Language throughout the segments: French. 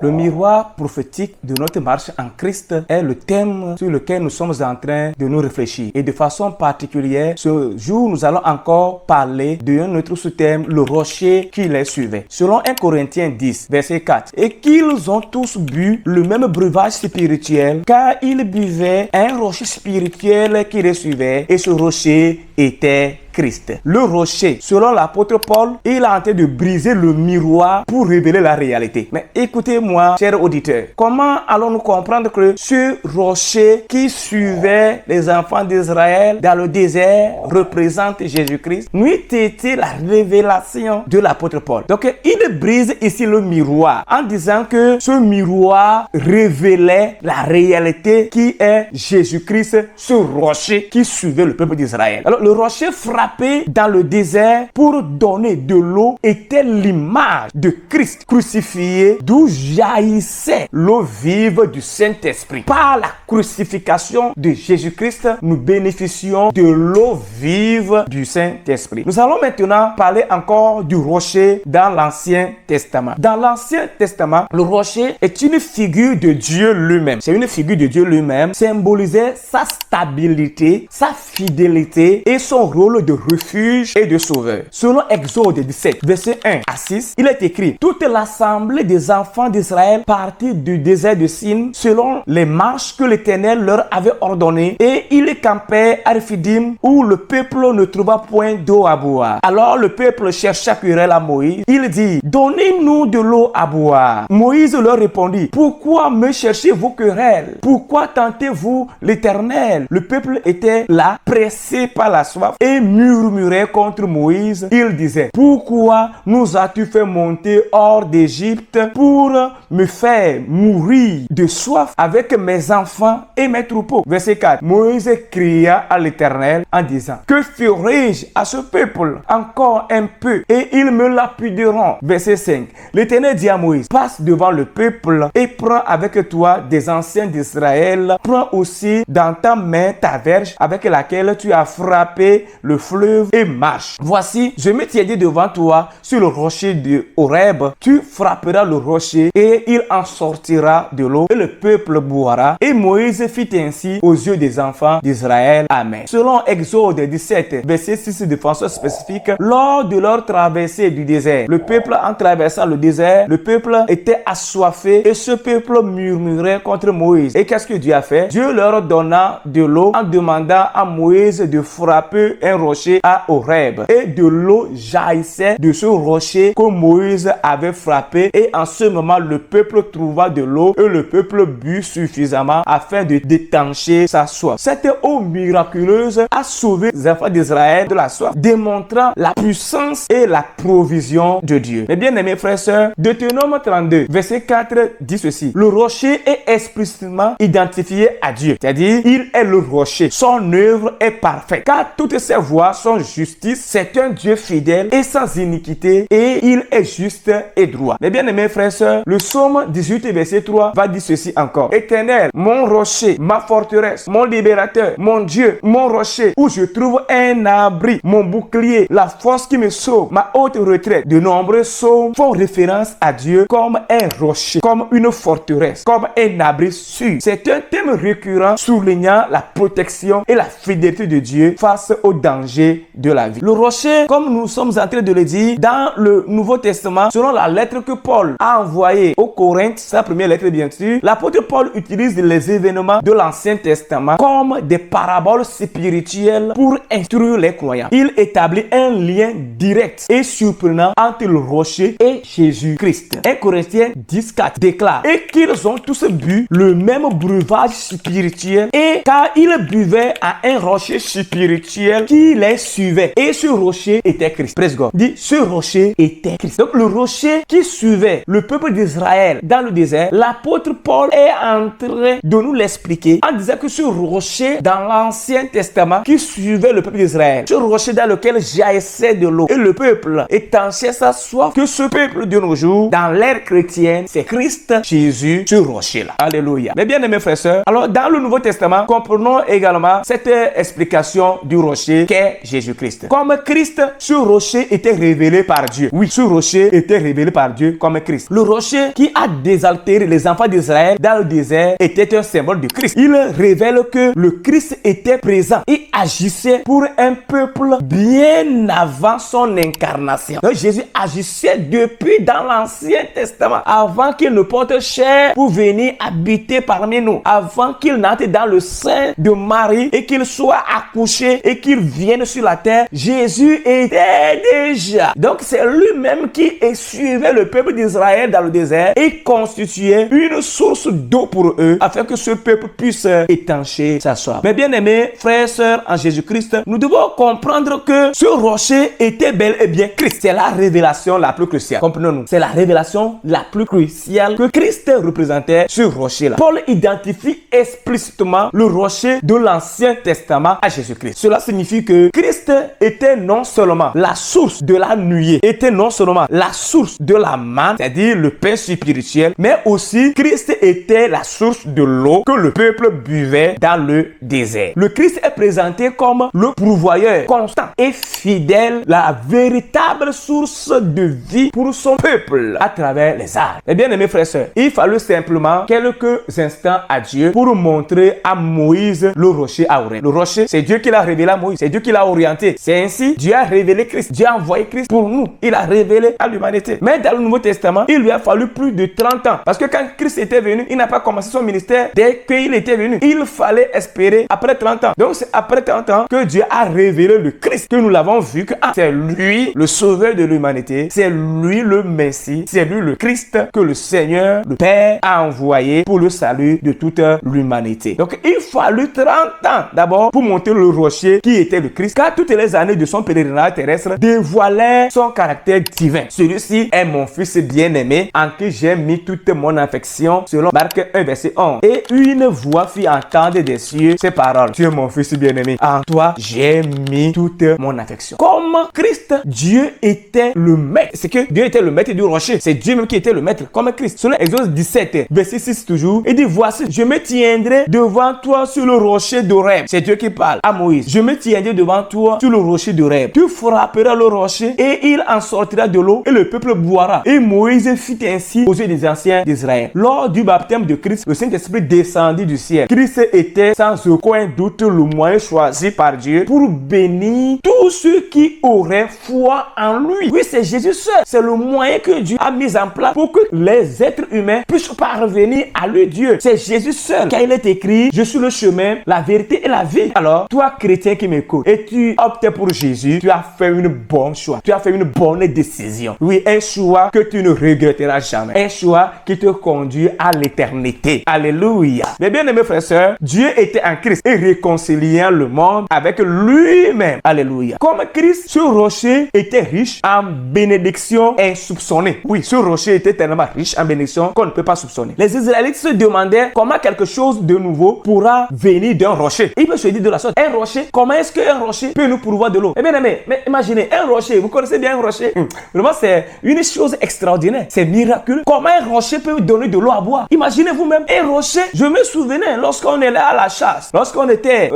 Le miroir prophétique de notre marche en Christ est le thème sur lequel nous sommes en train de nous réfléchir. Et de façon particulière, ce jour, nous allons encore parler d'un autre sous-thème, le rocher qui les suivait. Selon 1 Corinthiens 10, verset 4. Et qu'ils ont tous bu le même breuvage spirituel, car ils buvaient un rocher spirituel qui les suivait, et ce rocher était Christ. Le rocher, selon l'apôtre Paul, il a en train de briser le miroir pour révéler la réalité. Mais écoutez-moi, chers auditeurs, comment allons-nous comprendre que ce rocher qui suivait les enfants d'Israël dans le désert représente Jésus-Christ? N'eût été la révélation de l'apôtre Paul. Donc, il brise ici le miroir en disant que ce miroir révélait la réalité qui est Jésus-Christ, ce rocher qui suivait le peuple d'Israël. Alors, le rocher frappé dans le désert pour donner de l'eau était l'image de Christ crucifié, d'où jaillissait l'eau vive du Saint-Esprit. Par la crucifixion de Jésus-Christ, nous bénéficions de l'eau vive du Saint-Esprit. Nous allons maintenant parler encore du rocher dans l'Ancien Testament. Dans l'Ancien Testament, le rocher est une figure de Dieu lui-même. C'est une figure de Dieu lui-même, symbolisait sa stabilité, sa fidélité et son rôle de refuge et de sauveur. Selon Exode 17, verset 1 à 6, il est écrit: toute l'assemblée des enfants d'Israël partit du désert de Sin selon les marches que l'Éternel leur avait ordonnées, et ils campaient à Rephidim où le peuple ne trouva point d'eau à boire. Alors le peuple chercha querelle à Moïse. Il dit: donnez-nous de l'eau à boire. Moïse leur répondit: pourquoi me cherchez-vous querelle? Pourquoi tentez-vous l'Éternel? Le peuple était là, pressé par la soif, et murmurait contre Moïse. Il disait: pourquoi nous as-tu fait monter hors d'Égypte pour me faire mourir de soif avec mes enfants et mes troupeaux? Verset 4. Moïse cria à l'Éternel en disant: que ferai-je à ce peuple? Encore un peu et ils me lapideront. Verset 5. L'Éternel dit à Moïse: passe devant le peuple et prends avec toi des anciens d'Israël. Prends aussi dans ta main ta verge avec laquelle tu as frappé le fleuve et marche. Voici, je me tiendrai devant toi sur le rocher de Horeb. Tu frapperas le rocher et il en sortira de l'eau et le peuple boira. Et Moïse fit ainsi aux yeux des enfants d'Israël. Amen. Selon Exode 17, verset 6 de façon spécifique, lors de leur traversée du désert, le peuple en traversant le désert, le peuple était assoiffé et ce peuple murmurait contre Moïse. Et qu'est-ce que Dieu a fait? Dieu leur donna de l'eau en demandant à Moïse de frapper un rocher à Horeb. Et de l'eau jaillissait de ce rocher que Moïse avait frappé. Et en ce moment, le peuple trouva de l'eau et le peuple but suffisamment afin de détancher sa soif. Cette eau miraculeuse a sauvé les enfants d'Israël de la soif, démontrant la puissance et la provision de Dieu. Mes bien-aimés frères et sœurs, Deutéronome 32, verset 4 dit ceci: le rocher est explicitement identifié à Dieu, c'est-à-dire il est le rocher. Son œuvre est parfaite, car toutes ses voies sont justice. C'est un Dieu fidèle et sans iniquité, et il est juste et droit. Mes bien-aimés frères et sœurs, le psaume 18, verset 3 va dire ceci encore: Éternel, mon rocher, ma forteresse, mon libérateur, mon Dieu, mon rocher, où je trouve un abri, mon bouclier, la force qui me sauve, ma haute retraite. De nombreux psaumes font référence à Dieu comme un rocher, comme une forteresse, comme un abri sûr. C'est un thème récurrent soulignant la protection et la fidélité de Dieu face aux dangers de la vie. Le rocher, comme nous sommes en train de le dire, dans le Nouveau Testament, selon la lettre que Paul a envoyée aux Corinthes, sa première lettre bien sûr, l'apôtre Paul utilise les événements de l'Ancien Testament comme des paraboles spirituelles pour instruire les croyants. Il établit un lien direct et surprenant entre le rocher et Jésus-Christ. 1 Corinthiens 10:4 déclare: et qu'ils ont tous bu le même breuvage spirituel, et car ils buvaient à un rocher spirituel qui les suivait, et ce rocher était Christ. Praise God. Dit: ce rocher était Christ. Donc le rocher qui suivait le peuple d'Israël dans le désert, l'apôtre Paul est en train de nous l'expliquer en disant que ce rocher dans l'Ancien Testament qui suivait le peuple d'Israël, ce rocher dans lequel jaillissait de l'eau et le peuple étanchait sa soif, que ce peuple de nos jours dans l'ère chrétienne, c'est Christ Jésus, ce rocher-là. Alléluia. Mais bien aimés frères et sœurs, alors dans le Nouveau Testament, comprenons également cette explication du rocher qu'est Jésus-Christ. Comme Christ, ce rocher était révélé par Dieu. Oui, ce rocher était révélé par Dieu comme Christ. Le rocher qui a désaltéré les enfants d'Israël dans le désert était un symbole de Christ. Il révèle que le Christ était présent et agissait pour un peuple bien avant son incarnation. Donc Jésus agissait depuis dans l'Ancien Testament, avant qu'il ne porte chair pour venir habiter parmi nous, avant qu'il n'entre dans le sein de Marie et qu'il soit accouché et qu'il vienne sur la terre. Jésus était déjà. Donc c'est lui-même qui suivait le peuple d'Israël dans le désert et constituait une source d'eau pour eux afin que ce peuple puisse étancher sa soif. Mais bien aimés, frères et sœurs en Jésus-Christ, nous devons comprendre que ce rocher était bel et bien Christ. C'est la révélation la plus cruciale. Comprenons-nous. C'est la révélation la plus cruciale que Christ représentait ce rocher-là. Paul identifie explicitement le rocher de l'Ancien Testament à Jésus-Christ. Cela signifie que Christ était non seulement la source de la nuée, était non seulement la source de la manne, c'est-à-dire le pain spirituel, mais aussi Christ était la source de l'eau que le peuple buvait dans le désert. Le Christ est présenté comme le pourvoyeur constant et fidèle, la véritable source de vie pour son peuple à travers les âges. Eh bien, mes frères et sœurs, il fallut simplement quelques instants à Dieu pour montrer à Moïse le rocher à Horeb. Le rocher, c'est Dieu qui l'a révélé à Moïse, c'est Dieu qui l'a orienté. C'est ainsi, Dieu a révélé Christ, Dieu a envoyé Christ pour nous. Il a révélé à l'humanité. Mais dans le Nouveau Testament, il lui a fallu plus de 30 ans. Parce que quand Christ était venu, il n'a pas commencé son ministère dès qu'il était venu. Il fallait espérer après 30 ans. Donc c'est après 30 ans que Dieu a révélé le Christ, que nous l'avons vu que c'est lui le sauveur de l'humanité, c'est lui le Messie, c'est lui le Christ que le Seigneur, le Père a envoyé pour le salut de toute l'humanité. Donc il fallut 30 ans d'abord pour monter le rocher qui était le Christ, car toutes les années de son pèlerinage terrestre dévoilaient son caractère divin. Celui-ci est mon fils bien-aimé en qui j'ai mis toute mon affection, selon Marc 1 verset 11. Et une voix fit entendre des cieux ces paroles: tu es mon fils bien-aimé, en toi j'ai mis toute mon affection. Comme Christ, Dieu était le maître. C'est que Dieu était le maître du rocher. C'est Dieu même qui était le maître, comme Christ. Selon Exode 17 verset 6 toujours, il dit: voici, je me tiendrai devant toi sur le rocher d'Horeb. C'est Dieu qui parle à Moïse. Je me tiendrai devant toi sur le rocher d'Horeb. Tu frapperas le rocher et il en sortira de l'eau et le peuple boira. Et Moïse fit ainsi aux yeux des anciens d'Israël. Lors du baptême de Christ, le Saint-Esprit descendit du ciel. Christ était sans aucun doute le moyen choisi par Dieu pour bénir tous ceux qui auraient foi en lui. Oui, c'est Jésus seul. C'est le moyen que Dieu a mis en place pour que les êtres humains puissent parvenir à lui, Dieu. C'est Jésus seul. Car il est écrit: je suis le chemin, la vérité et la vie. Alors, toi, chrétien qui m'écoute, et tu optes pour Jésus, tu as fait une bonne choix. Tu as fait une bonne décision. Oui, un choix que tu ne regretteras jamais. Un choix qui te conduit à l'éternité. Alléluia. Mais bien aimés frères et sœurs, Dieu était en Christ et réconciliant le monde avec lui-même. Alléluia. Comme Christ, ce rocher était riche en bénédictions insoupçonnées. Oui, ce rocher était tellement riche en bénédictions qu'on ne peut pas soupçonner. Les Israélites se demandaient comment quelque chose de nouveau pourra venir d'un rocher. Ils peuvent se dire de la sorte: un rocher, comment est-ce qu'un rocher peut nous pourvoir de l'eau? Eh bien aimés, mais imaginez, un rocher, vous connaissez bien un rocher? Vraiment, c'est une chose extraordinaire. C'est miraculeux. Comment un rocher peut donner de l'eau à boire? Imaginez vous-même un rocher. Je me souvenais lorsqu'on est là à la chasse, lorsqu'on était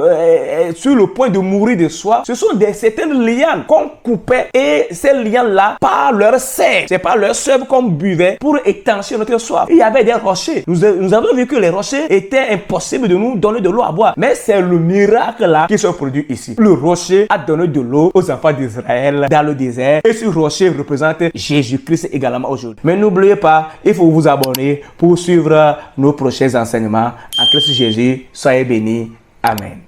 sur le point de mourir de soif, ce sont certaines lianes qu'on coupait et ces lianes-là, par leur sève, c'est par leur sève qu'on buvait pour étancher notre soif. Il y avait des rochers. Nous avons vu que les rochers étaient impossibles de nous donner de l'eau à boire. Mais c'est le miracle là qui se produit ici. Le rocher a donné de l'eau aux enfants d'Israël dans le désert et ce rocher représente Jésus-Christ également aujourd'hui. Mais n'oubliez pas, il faut vous abonner pour suivre nos prochains enseignements. En Christ Jésus, soyez bénis. Amen.